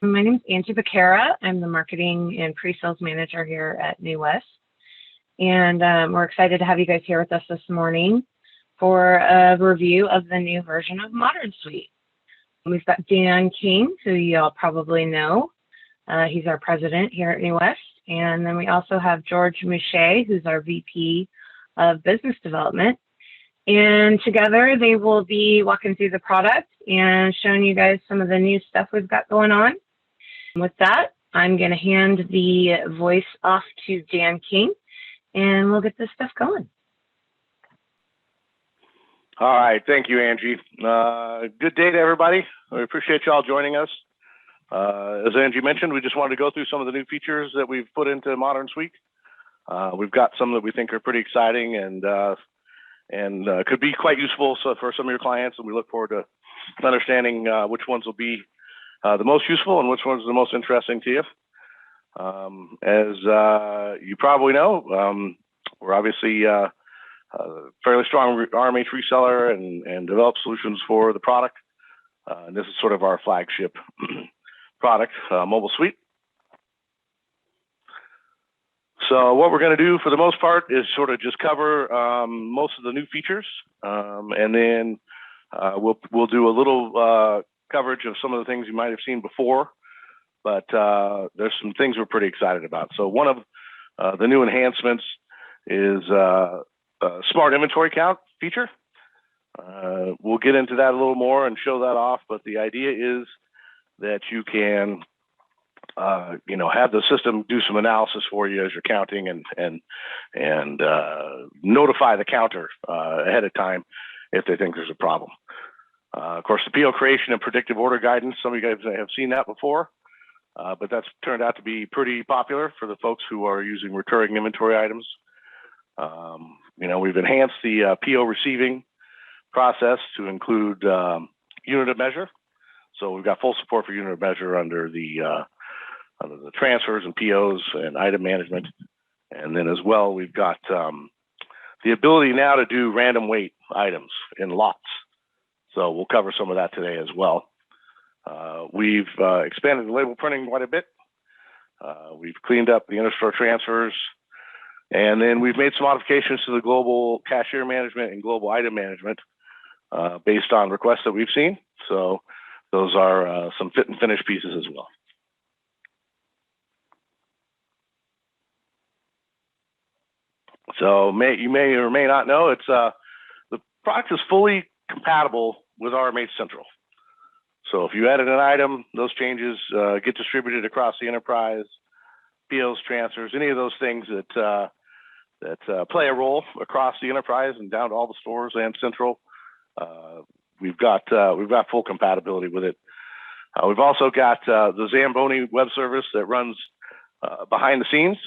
My name is Angie Becerra. I'm the Marketing and Pre-Sales Manager here at New West. And we're excited to have you guys here with us this morning for a review of the new version of Modern Suite. We've got Dan King, who you all probably know. He's our president here at New West. And then we also have George Mouche, who's our VP of Business Development. And together they will be walking through the product and showing you guys some of the new stuff we've got going on. With that, I'm going to hand the voice off to Dan King, and we'll get this stuff going. All right, thank you, Angie. Good day to everybody. We appreciate you all joining us. As Angie mentioned, we just wanted to go through some of the new features that we've put into Modern Suite. We've got some that we think are pretty exciting and could be quite useful for some of your clients, and we look forward to understanding which ones will be the most useful and which ones are the most interesting to you. As you probably know, we're obviously a fairly strong RMH reseller and develop solutions for the product. And this is sort of our flagship product, Mobile Suite. So what we're going to do for the most part is sort of just cover most of the new features, and then we'll do a little coverage of some of the things you might have seen before, but there's some things we're pretty excited about. So one of the new enhancements is a smart inventory count feature. We'll get into that a little more and show that off, but the idea is that you can have the system do some analysis for you as you're counting and notify the counter ahead of time if they think there's a problem. Of course, the PO creation and predictive order guidance, some of you guys have seen that before, but that's turned out to be pretty popular for the folks who are using recurring inventory items. We've enhanced the PO receiving process to include unit of measure. So we've got full support for unit of measure under the transfers and POs and item management. And then as well, we've got the ability now to do random weight items in lots. So we'll cover some of that today as well. We've expanded the label printing quite a bit. We've cleaned up the interstore transfers. And then we've made some modifications to the global cashier management and global item management based on requests that we've seen. So those are some fit and finish pieces as well. So you may or may not know, it's the product is fully compatible with RMH Central. So if you edit an item, those changes get distributed across the enterprise, POs, transfers, any of those things that play a role across the enterprise and down to all the stores and Central. We've got full compatibility with it. We've also got the Zamboni web service that runs behind the scenes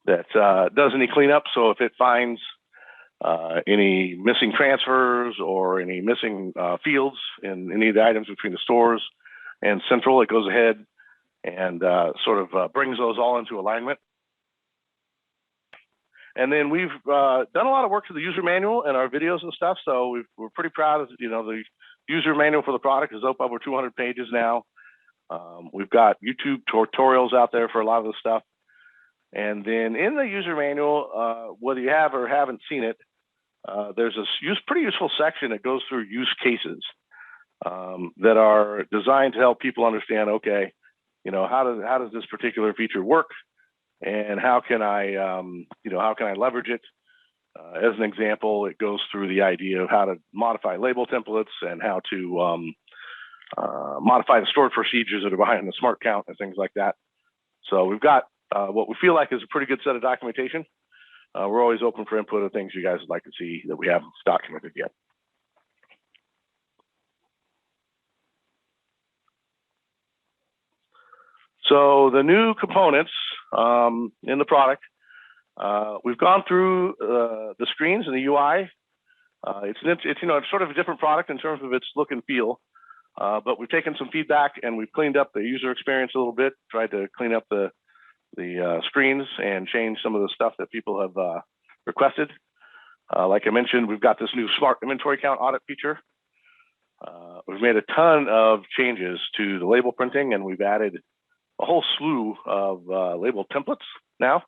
that does any cleanup. So if it finds any missing transfers or any missing fields in any of the items between the stores and Central, it goes ahead and sort of brings those all into alignment. And then we've done a lot of work to the user manual and our videos and stuff. So we're pretty proud of, the user manual for the product is up over 200 pages now. We've got YouTube tutorials out there for a lot of the stuff. And then in the user manual, whether you have or haven't seen it, there's a pretty useful section that goes through use cases that are designed to help people understand, okay, how does this particular feature work, and how can I leverage it? As an example, it goes through the idea of how to modify label templates and how to modify the stored procedures that are behind the smart count and things like that. So we've got what we feel like is a pretty good set of documentation. We're always open for input of things you guys would like to see that we haven't documented yet. So the new components in the product, we've gone through the screens and the UI. It's sort of a different product in terms of its look and feel, but we've taken some feedback and we've cleaned up the user experience a little bit, tried to clean up the screens and change some of the stuff that people have requested. Like I mentioned, we've got this new smart inventory count audit feature. We've made a ton of changes to the label printing, and we've added a whole slew of label templates now.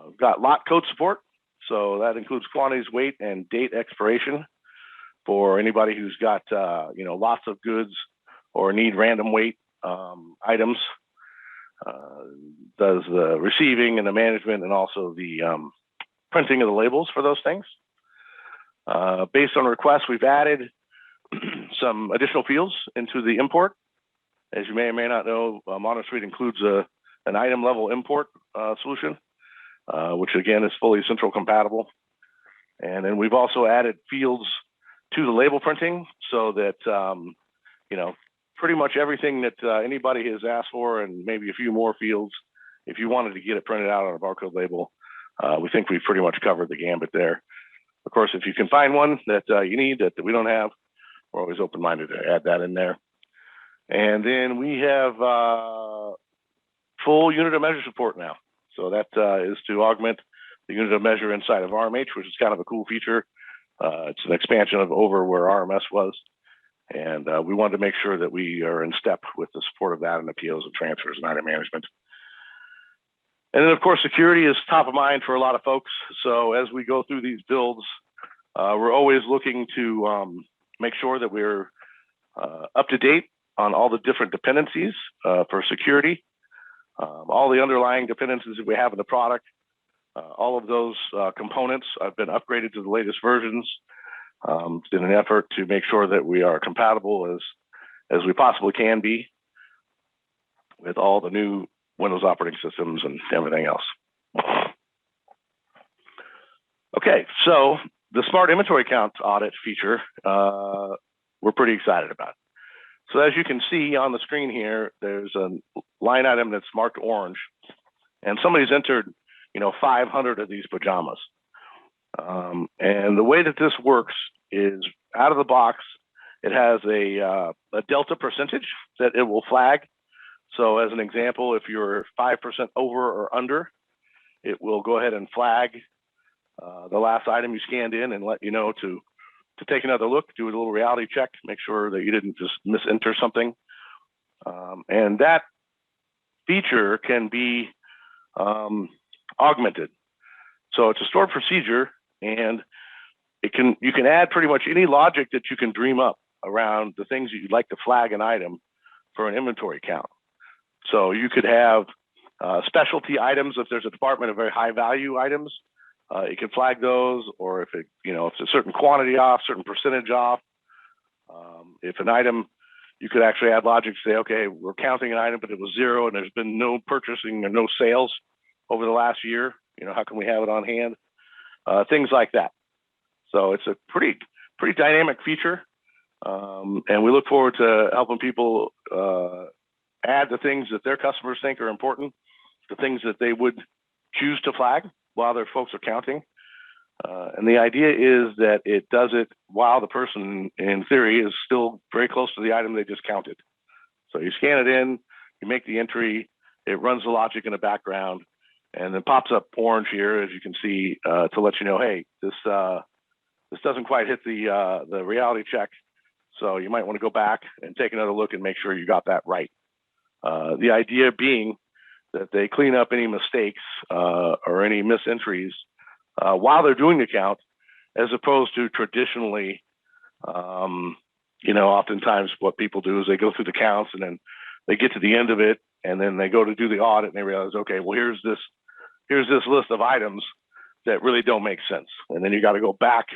We've got lot code support, so that includes quantities, weight, and date expiration for anybody who's got lots of goods or need random weight items. Does the receiving and the management and also the printing of the labels for those things. Based on requests, we've added some additional fields into the import. As you may or may not know, MonoSuite includes an item level import solution, which again is fully central compatible. And then we've also added fields to the label printing so that, pretty much everything that anybody has asked for, and maybe a few more fields, if you wanted to get it printed out on a barcode label, we think we've pretty much covered the gambit there. Of course, if you can find one that you need that we don't have, we're always open-minded to add that in there. And then we have full unit of measure support now. So that is to augment the unit of measure inside of RMH, which is kind of a cool feature. It's an expansion of over where RMS was. And we wanted to make sure that we are in step with the support of that and appeals and transfers and item management. And then, of course, security is top of mind for a lot of folks. So as we go through these builds, we're always looking to make sure that we're up to date on all the different dependencies for security, all the underlying dependencies that we have in the product. All of those components have been upgraded to the latest versions in an effort to make sure that we are compatible as we possibly can be with all the new Windows operating systems and everything else. Okay, so the smart inventory count audit feature, we're pretty excited about. So as you can see on the screen here, there's a line item that's marked orange, and somebody's entered, 500 of these pajamas. And the way that this works is out of the box, it has a delta percentage that it will flag. So as an example, if you're 5% over or under, it will go ahead and flag the last item you scanned in and let you know to take another look, do a little reality check, make sure that you didn't just misenter something. And that feature can be augmented. So it's a stored procedure, and you can add pretty much any logic that you can dream up around the things that you'd like to flag an item for an inventory count. So you could have specialty items. If there's a department of very high value items, you can flag those, or if it's a certain quantity off, certain percentage off. If an item, you could actually add logic to say, okay, we're counting an item, but it was 0 and there's been no purchasing or no sales over the last year. How can we have it on hand? Things like that. So it's a pretty dynamic feature. And we look forward to helping people add the things that their customers think are important, the things that they would choose to flag while their folks are counting. And the idea is that it does it while the person, in theory, is still very close to the item they just counted. So you scan it in, you make the entry, it runs the logic in the background, and then pops up orange here, as you can see, to let you know, hey, this doesn't quite hit the reality check. So you might want to go back and take another look and make sure you got that right. The idea being that they clean up any mistakes or any misentries while they're doing the count, as opposed to traditionally, oftentimes what people do is they go through the counts and then they get to the end of it and then they go to do the audit and they realize, okay, well, here's this list of items that really don't make sense. And then you got to go back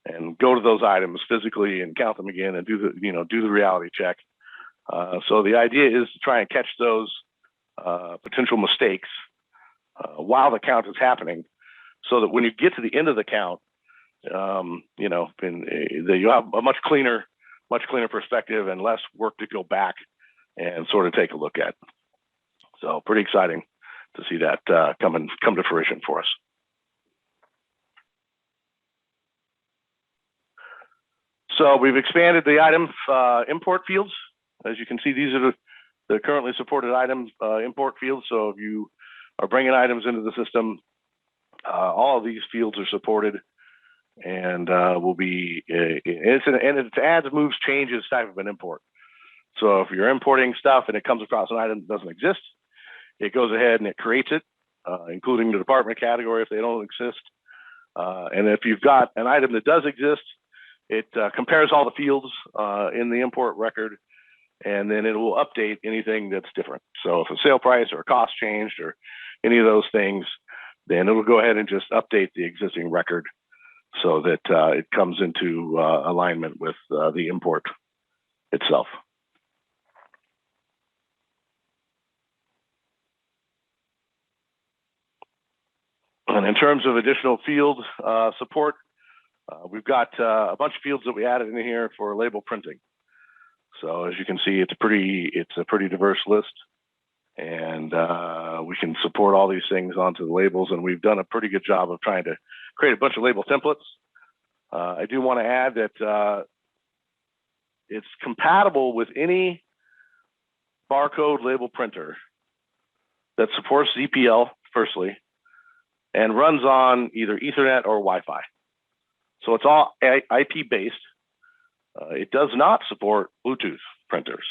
and go to those items physically and count them again and do the reality check. So the idea is to try and catch those potential mistakes while the count is happening, so that when you get to the end of the count, you have a much cleaner perspective and less work to go back and sort of take a look at. So pretty exciting to see that come to fruition for us. So we've expanded the item import fields. As you can see, these are the currently supported item import fields. So if you are bringing items into the system, all of these fields are supported. and will be it adds, moves, changes type of an import. So if you're importing stuff and it comes across an item that doesn't exist, it goes ahead and it creates it, including the department category if they don't exist. And if you've got an item that does exist, it compares all the fields in the import record, and then it will update anything that's different. So if a sale price or a cost changed or any of those things, then it'll go ahead and just update the existing record so that it comes into alignment with the import itself. And in terms of additional field support, we've got a bunch of fields that we added in here for label printing. So as you can see, it's a pretty diverse list, and we can support all these things onto the labels, and we've done a pretty good job of trying to create a bunch of label templates. I do want to add that it's compatible with any barcode label printer that supports ZPL, firstly, and runs on either Ethernet or Wi-Fi. So it's all IP based. It does not support Bluetooth printers.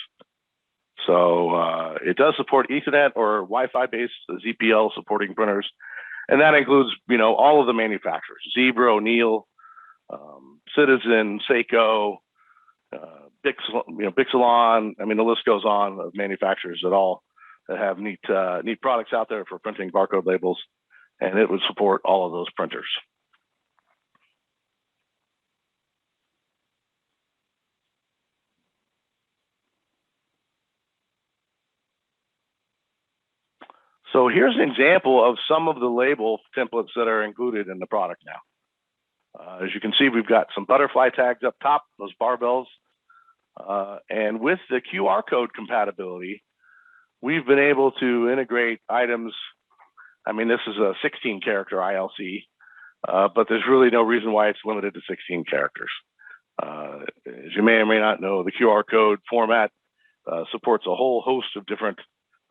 So it does support Ethernet or Wi-Fi based ZPL supporting printers. And that includes, all of the manufacturers, Zebra, O'Neill, Citizen, Seiko, Bixalon. I mean, the list goes on of manufacturers that all that have neat products out there for printing barcode labels, and it would support all of those printers. So here's an example of some of the label templates that are included in the product now. As you can see, we've got some butterfly tags up top, those barbells. And with the QR code compatibility, we've been able to integrate items. I mean, this is a 16 character ILC, but there's really no reason why it's limited to 16 characters. As you may or may not know, the QR code format supports a whole host of different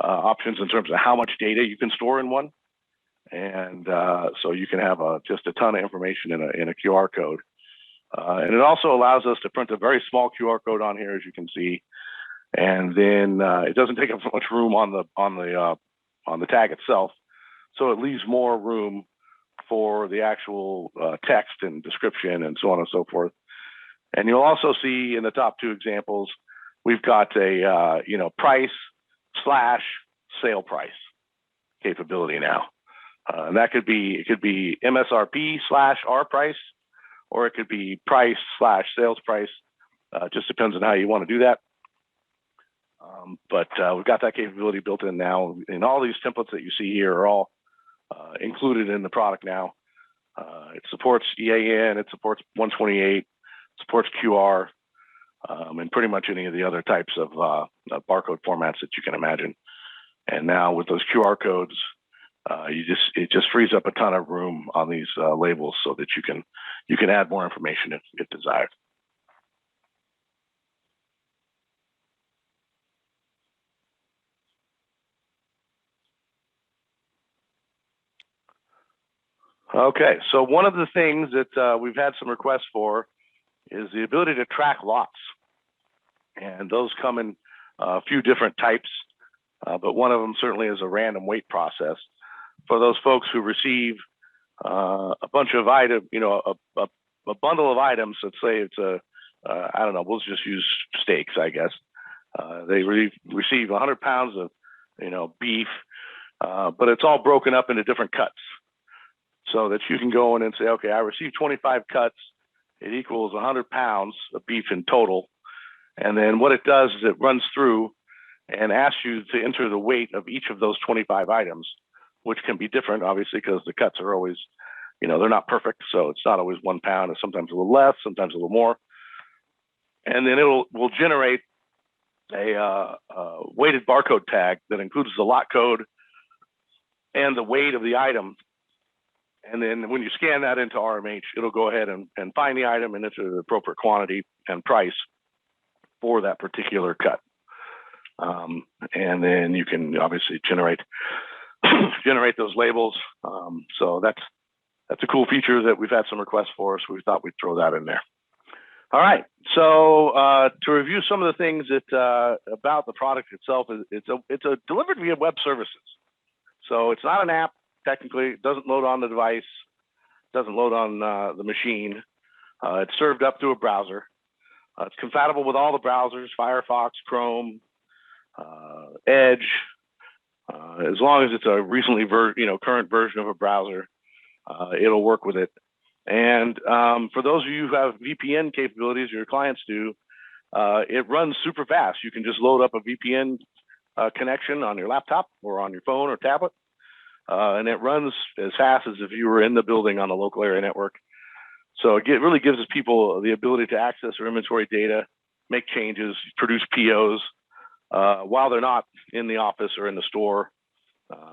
options in terms of how much data you can store in one. And so you can have just a ton of information in a QR code. And it also allows us to print a very small QR code on here, as you can see. And then it doesn't take up much room on the tag itself. So it leaves more room for the actual text and description and so on and so forth. And you'll also see in the top two examples, we've got a price/sale price capability now. And that could be MSRP/R price, or it could be price/sales price. Just depends on how you want to do that. But we've got that capability built in now. And all these templates that you see here are all included in the product now. It supports EAN, it supports 128, supports QR, and pretty much any of the other types of barcode formats that you can imagine. And now with those QR codes, it just frees up a ton of room on these labels so that you can add more information if desired. Okay, so one of the things that we've had some requests for is the ability to track lots. And those come in a few different types, but one of them certainly is a random weight process. For those folks who receive a bunch of items, a bundle of items, let's say it's I don't know, we'll just use steaks, I guess. They receive 100 pounds of, beef, but it's all broken up into different cuts. So that you can go in and say, okay, I received 25 cuts. It equals 100 pounds of beef in total. And then what it does is it runs through and asks you to enter the weight of each of those 25 items, which can be different, obviously, because the cuts are always, they're not perfect. So it's not always 1 pound. It's sometimes a little less, sometimes a little more. And then will generate a weighted barcode tag that includes the lot code and the weight of the item. And then when you scan that into RMH, it'll go ahead and find the item and enter the appropriate quantity and price for that particular cut. And then you can obviously generate those labels. So that's that's a cool feature that we've had some requests for, so we thought we'd throw that in there. All right, so to review some of the things that about the product itself, it's delivered via web services. So it's not an app, technically. It doesn't load on the device, doesn't load on the machine. It's served up through a browser. It's compatible with all the browsers, Firefox, Chrome, Edge, as long as it's a recently current version of a browser, it'll work with it. And for those of you who have VPN capabilities, your clients do, it runs super fast. You can just load up a VPN connection on your laptop or on your phone or tablet, and it runs as fast as if you were in the building on a local area network. So it really gives people the ability to access their inventory data, make changes, produce POs while they're not in the office or in the store.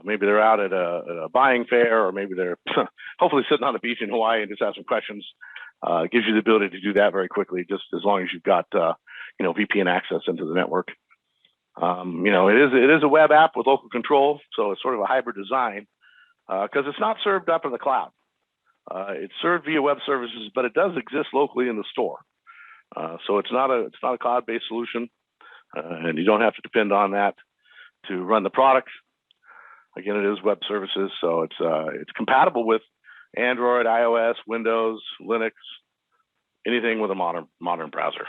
Maybe they're out at a buying fair, or maybe they're hopefully sitting on the beach in Hawaii and just have some questions. It gives you the ability to do that very quickly, just as long as you've got VPN access into the network. It is a web app with local control, so it's sort of a hybrid design because it's not served up in the cloud. It's served via web services, but it does exist locally in the store. So it's not a cloud-based solution, and you don't have to depend on that to run the product. Again, it is web services, so it's compatible with Android, iOS, Windows, Linux, anything with a modern browser.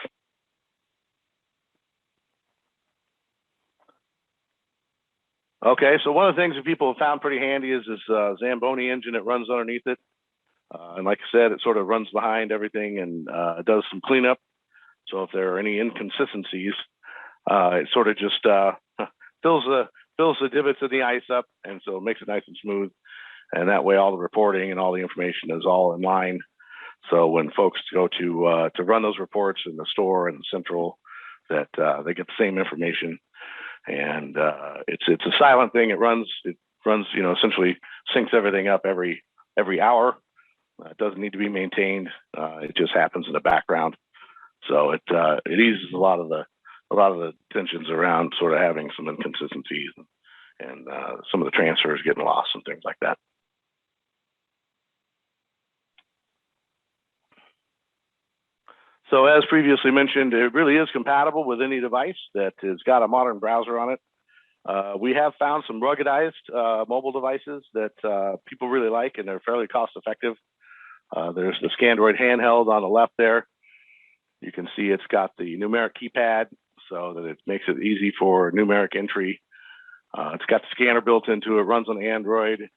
Okay, so one of the things that people have found pretty handy is this Zamboni engine that runs underneath it. And like I said, it sort of runs behind everything and does some cleanup. So if there are any inconsistencies, it sort of just fills the divots in the ice up, and so it makes it nice and smooth. And that way, all the reporting and all the information is all in line. So when folks go to run those reports in the store and the central, that they get the same information. And it's a silent thing. It runs, essentially syncs everything up every hour. It doesn't need to be maintained. It just happens in the background. So it eases a lot of the tensions around sort of having some inconsistencies and some of the transfers getting lost and things like that. So as previously mentioned, it really is compatible with any device that has got a modern browser on it. We have found some ruggedized mobile devices that people really like, and they're fairly cost effective. There's the Scandroid handheld on the left there. You can see it's got the numeric keypad so that it makes it easy for numeric entry. It's got the scanner built into it, runs on Android.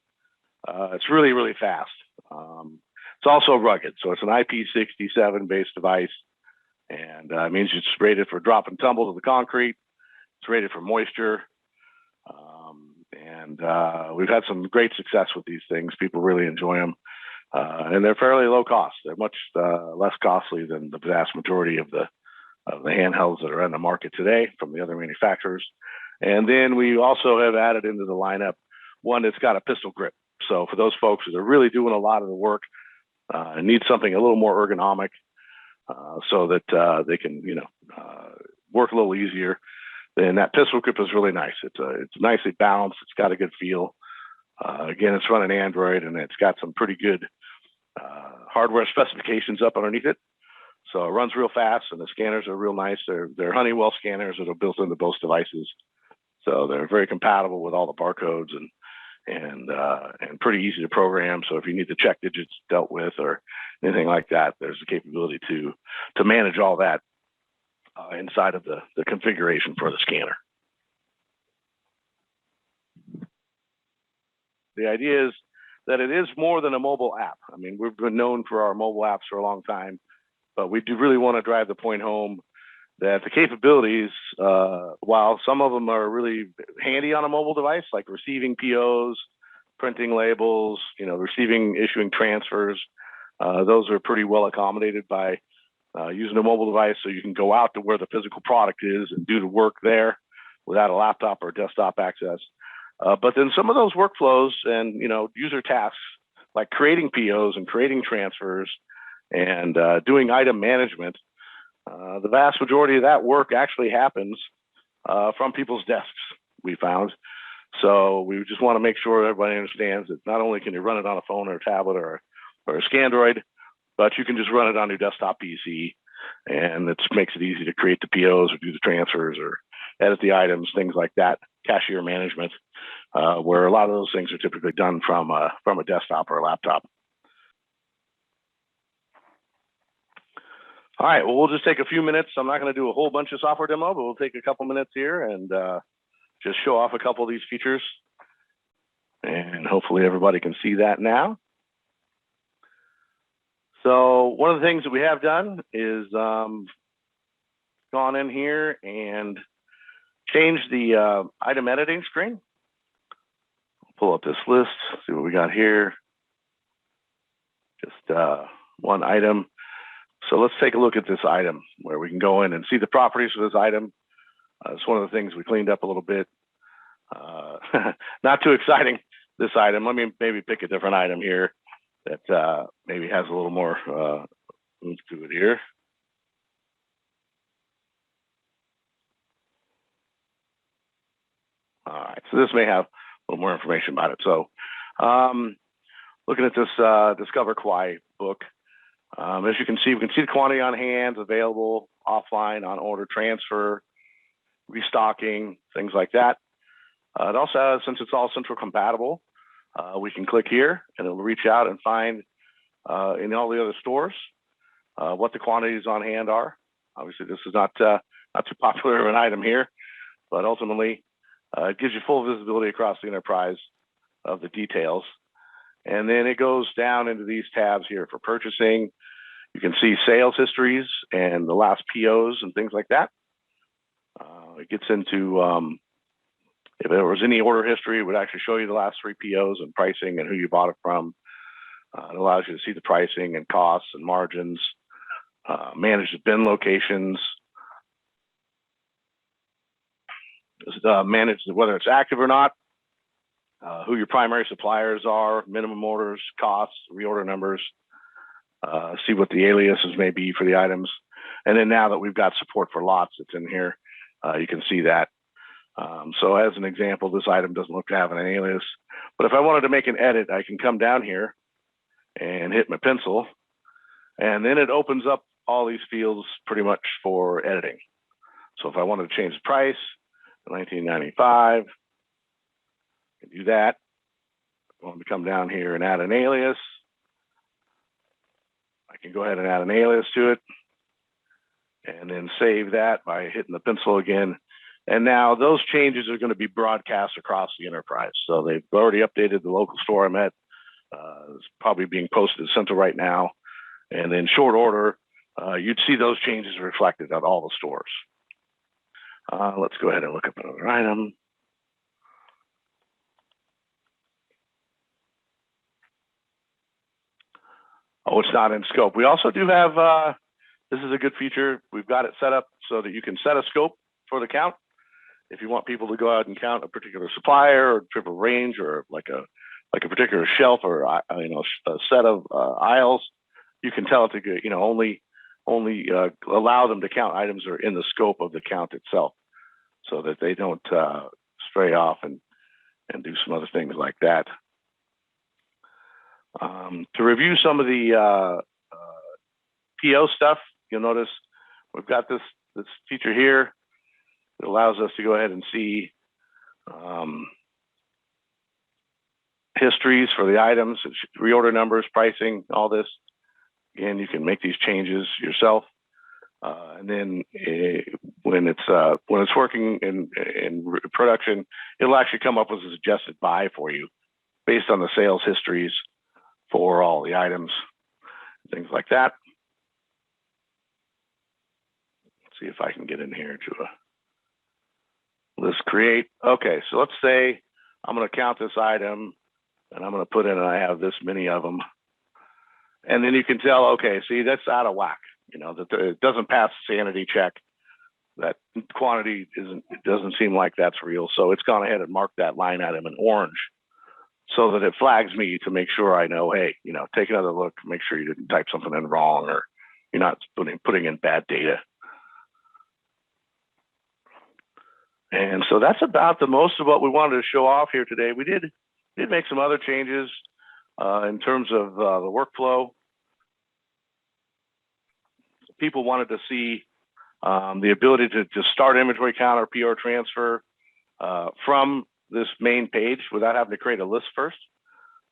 It's really, really fast. It's also rugged, so it's an IP67 based device, and it means it's rated for drop and tumble to the concrete. It's rated for moisture, and we've had some great success with these things. People really enjoy them, and they're fairly low cost. They're much less costly than the vast majority of the handhelds that are on the market today from the other manufacturers. And then we also have added into the lineup one that's got a pistol grip. So for those folks that are really doing a lot of the work, need something a little more ergonomic, so that they can, work a little easier. Then that pistol grip is really nice. It's nicely balanced. It's got a good feel. Again, it's running Android, and it's got some pretty good hardware specifications up underneath it. So it runs real fast, and the scanners are real nice. They're Honeywell scanners that are built into both devices, so they're very compatible with all the barcodes and pretty easy to program. So if you need the check digits dealt with or anything like that, there's the capability to manage all that inside of the configuration for the scanner. The idea is that it is more than a mobile app. I mean, we've been known for our mobile apps for a long time, but we do really want to drive the point home that the capabilities, while some of them are really handy on a mobile device, like receiving POs, printing labels, issuing transfers, those are pretty well accommodated by using a mobile device, so you can go out to where the physical product is and do the work there without a laptop or desktop access. But then some of those workflows and user tasks, like creating POs and creating transfers and doing item management, the vast majority of that work actually happens from people's desks, we found. So we just want to make sure everybody understands that not only can you run it on a phone or a tablet or or a Scandroid, but you can just run it on your desktop PC, and it makes it easy to create the POs or do the transfers or edit the items, things like that, cashier management, where a lot of those things are typically done from a desktop or a laptop. All right, well, we'll just take a few minutes. I'm not going to do a whole bunch of software demo, but we'll take a couple minutes here and just show off a couple of these features. And hopefully everybody can see that now. So one of the things that we have done is gone in here and changed the item editing screen. Pull up this list, see what we got here. Just one item. So let's take a look at this item where we can go in and see the properties of this item. It's one of the things we cleaned up a little bit. Not too exciting, this item. Let me maybe pick a different item here that maybe has a little more oomph to it here. All right, so this may have a little more information about it. So looking at this Discover Kauai book, as you can see, we can see the quantity on hand, available, offline, on order, transfer, restocking, things like that. It also has, since it's all central compatible, we can click here and it'll reach out and find in all the other stores what the quantities on hand are. Obviously, this is not too popular of an item here, but ultimately it gives you full visibility across the enterprise of the details. And then it goes down into these tabs here for purchasing. You can see sales histories and the last POs and things like that. It gets into if there was any order history, it would actually show you the last 3 POs and pricing and who you bought it from. It allows you to see the pricing and costs and margins, manage the bin locations, manage whether it's active or not, who your primary suppliers are, minimum orders, costs, reorder numbers, see what the aliases may be for the items. And then now that we've got support for lots, it's in here, you can see that. So as an example, this item doesn't look to have an alias, but if I wanted to make an edit, I can come down here and hit my pencil, and then it opens up all these fields pretty much for editing. So if I wanted to change the price to $19.95, I can do that. I want to come down here and add an alias. I can go ahead and add an alias to it and then save that by hitting the pencil again. And now those changes are going to be broadcast across the enterprise. So they've already updated the local store I'm at. It's probably being posted to Central right now. And in short order, you'd see those changes reflected at all the stores. Let's go ahead and look up another item. Oh, it's not in scope. We also do have, this is a good feature. We've got it set up so that you can set a scope for the count. If you want people to go out and count a particular supplier or triple range or like a particular shelf or a set of aisles, you can tell it to only allow them to count items that are in the scope of the count itself, so that they don't stray off and do some other things like that. To review some of the PO stuff, you'll notice we've got this feature here. It allows us to go ahead and see histories for the items, reorder numbers, pricing, all this. Again, you can make these changes yourself. And then when it's working in production, it'll actually come up with a suggested buy for you based on the sales histories for all the items, things like that. Let's see if I can get in here to a list create. Okay, so let's say I'm going to count this item and I'm going to put in, and I have this many of them. And then you can tell, okay, see, that's out of whack. That it doesn't pass the sanity check. That quantity it doesn't seem like that's real. So it's gone ahead and marked that line item in orange so that it flags me to make sure I know, hey, take another look, make sure you didn't type something in wrong or you're not putting in bad data. And so that's about the most of what we wanted to show off here today. We did make some other changes. In terms of the workflow, people wanted to see the ability to just start inventory count or PO transfer from this main page without having to create a list first.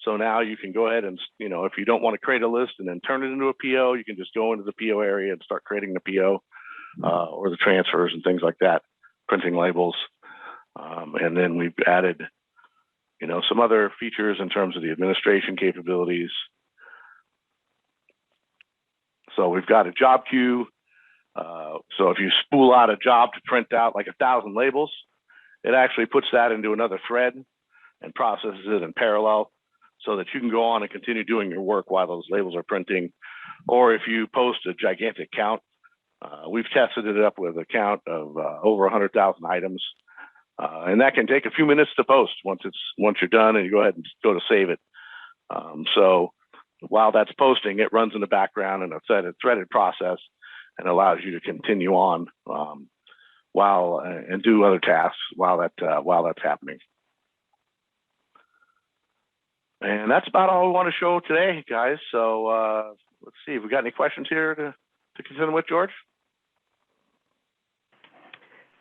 So now you can go ahead and, if you don't want to create a list and then turn it into a PO, you can just go into the PO area and start creating the PO or the transfers and things like that, printing labels. And then we've added, some other features in terms of the administration capabilities. So we've got a job queue. So if you spool out a job to print out like 1,000 labels, it actually puts that into another thread and processes it in parallel so that you can go on and continue doing your work while those labels are printing. Or if you post a gigantic count, we've tested it up with a count of over 100,000 items. And that can take a few minutes to post once you're done and you go ahead and go to save it. So while that's posting, it runs in the background in a threaded process and allows you to continue on and do other tasks while that's happening. And that's about all we want to show today, guys. So let's see if we got any questions here to consider with, George.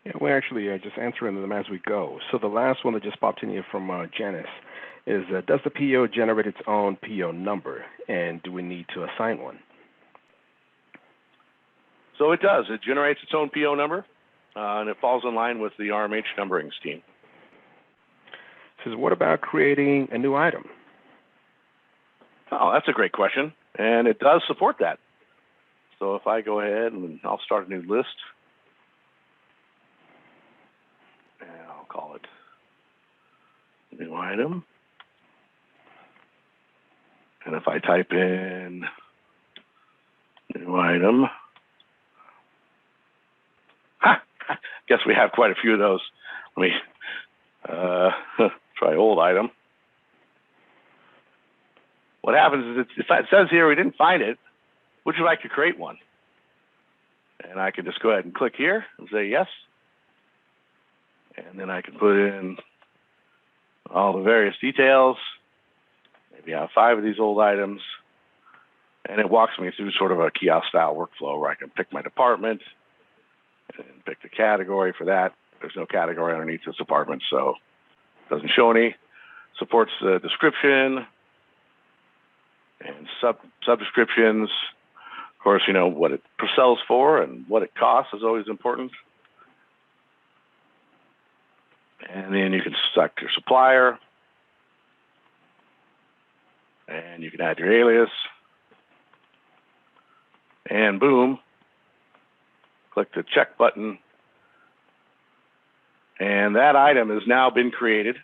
Yeah, we're actually just answering them as we go. So the last one that just popped in here from Janice is, does the PO generate its own PO number, and do we need to assign one? So it does. It generates its own PO number, and it falls in line with the RMH numbering scheme. It says, what about creating a new item? Oh, that's a great question, and it does support that. So if I go ahead and I'll start a new list, and I'll call it new item. And if I type in new item, guess we have quite a few of those. Let me try old item. What happens is it says here we didn't find it. Would you like to create one? And I can just go ahead and click here and say yes. And then I can put in all the various details. Maybe I have 5 of these old items. And it walks me through sort of a kiosk style workflow where I can pick my department and pick the category for that. There's no category underneath this department, so it doesn't show any. Supports the description and sub-descriptions. Of course, what it sells for and what it costs is always important. And then you can select your supplier. And you can add your alias. And boom, click the check button. And that item has now been created.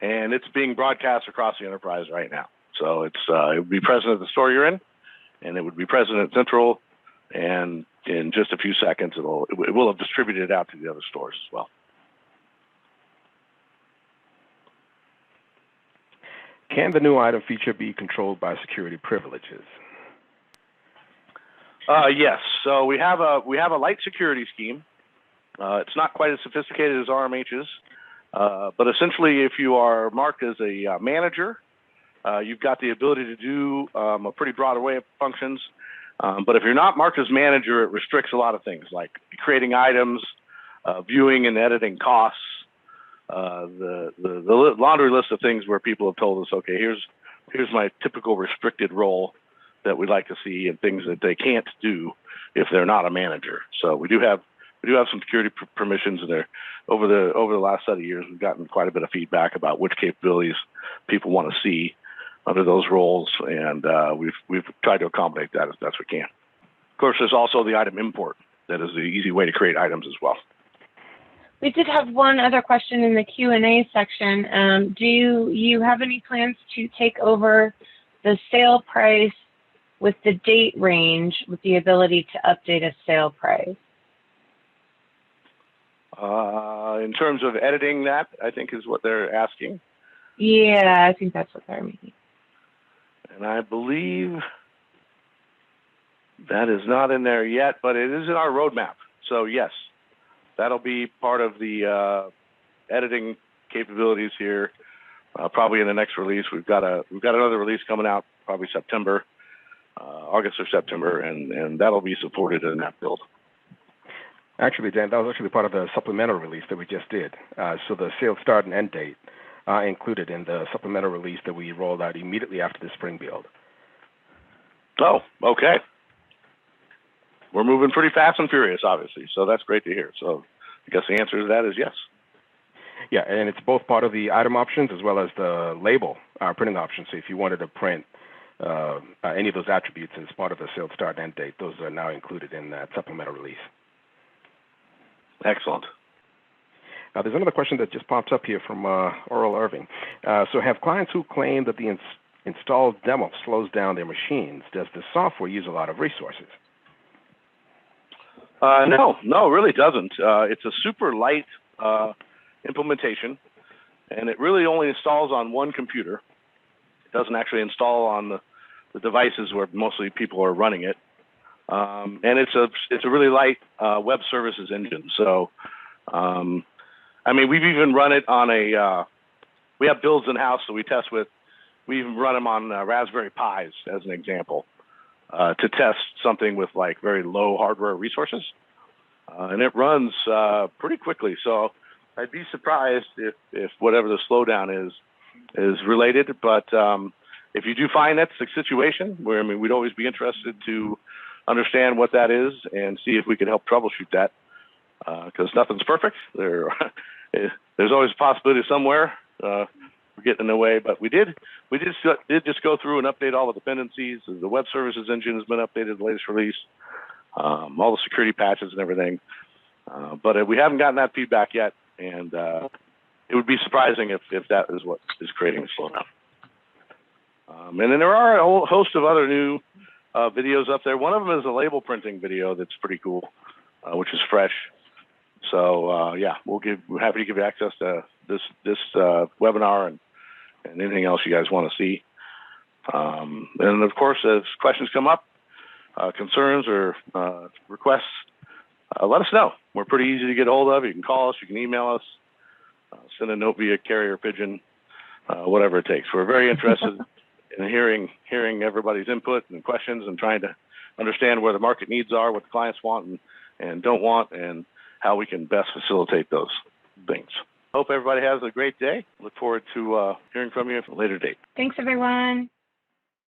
And it's being broadcast across the enterprise right now. So it would be present at the store you're in, and it would be present at Central, and in just a few seconds, it will have distributed it out to the other stores as well. Can the new item feature be controlled by security privileges? Yes. So we have a light security scheme. It's not quite as sophisticated as RMH's, but essentially, if you are marked as a manager, you've got the ability to do a pretty broad array of functions. But if you're not marked as manager, it restricts a lot of things like creating items, viewing and editing costs, the laundry list of things where people have told us, okay, here's my typical restricted role that we'd like to see, and things that they can't do if they're not a manager. So we do have some security permissions in there. Over the last set of years, we've gotten quite a bit of feedback about which capabilities people want to see under those roles, and we've tried to accommodate that as best we can. Of course, there's also the item import. That is the easy way to create items as well. We did have one other question in the Q&A section. Do you have any plans to take over the sale price with the date range with the ability to update a sale price? In terms of editing that, I think is what they're asking. Yeah, I think that's what they're meaning. And I believe that is not in there yet, but it is in our roadmap. So yes, that'll be part of the editing capabilities here probably in the next release. We've got another release coming out probably September, August or September, and that'll be supported in that build. Actually, Dan, that was actually part of the supplemental release that we just did. So the sales start and end date are included in the supplemental release that we rolled out immediately after the spring build. Oh, okay. We're moving pretty fast and furious, obviously, so that's great to hear. So I guess the answer to that is yes. Yeah, and it's both part of the item options as well as the label printing options. So if you wanted to print any of those attributes as part of the sales start and end date, those are now included in that supplemental release. Excellent. There's another question that just pops up here from Oral Irving. So have clients who claim that the installed demo slows down their machines, does the software use a lot of resources? No, it really doesn't. It's a super light implementation, and it really only installs on one computer. It doesn't actually install on the devices where mostly people are running it. And it's a really light web services engine. So, I mean, we've even run it on we have builds in-house that we test with. We even run them on Raspberry Pis as an example to test something with like very low hardware resources. And it runs pretty quickly. So I'd be surprised if whatever the slowdown is related. But if you do find that's the situation, where I mean, we'd always be interested to understand what that is and see if we could help troubleshoot that, because nothing's perfect. There's always a possibility somewhere we're getting in the way, but we did just go through and update all the dependencies. The web services engine has been updated, the latest release, all the security patches and everything, but we haven't gotten that feedback yet, and it would be surprising if that is what is creating a slowdown. And then there are a whole host of other new videos up there. One of them is a label printing video that's pretty cool, which is fresh. So yeah, we're happy to give you access to this webinar and anything else you guys want to see. And of course, as questions come up, concerns or requests, let us know. We're pretty easy to get hold of. You can call us, you can email us, send a note via carrier pigeon, whatever it takes. We're very interested in hearing everybody's input and questions and trying to understand where the market needs are, what the clients want and don't want, and how we can best facilitate those things. Hope everybody has a great day. Look forward to hearing from you at a later date. Thanks, everyone.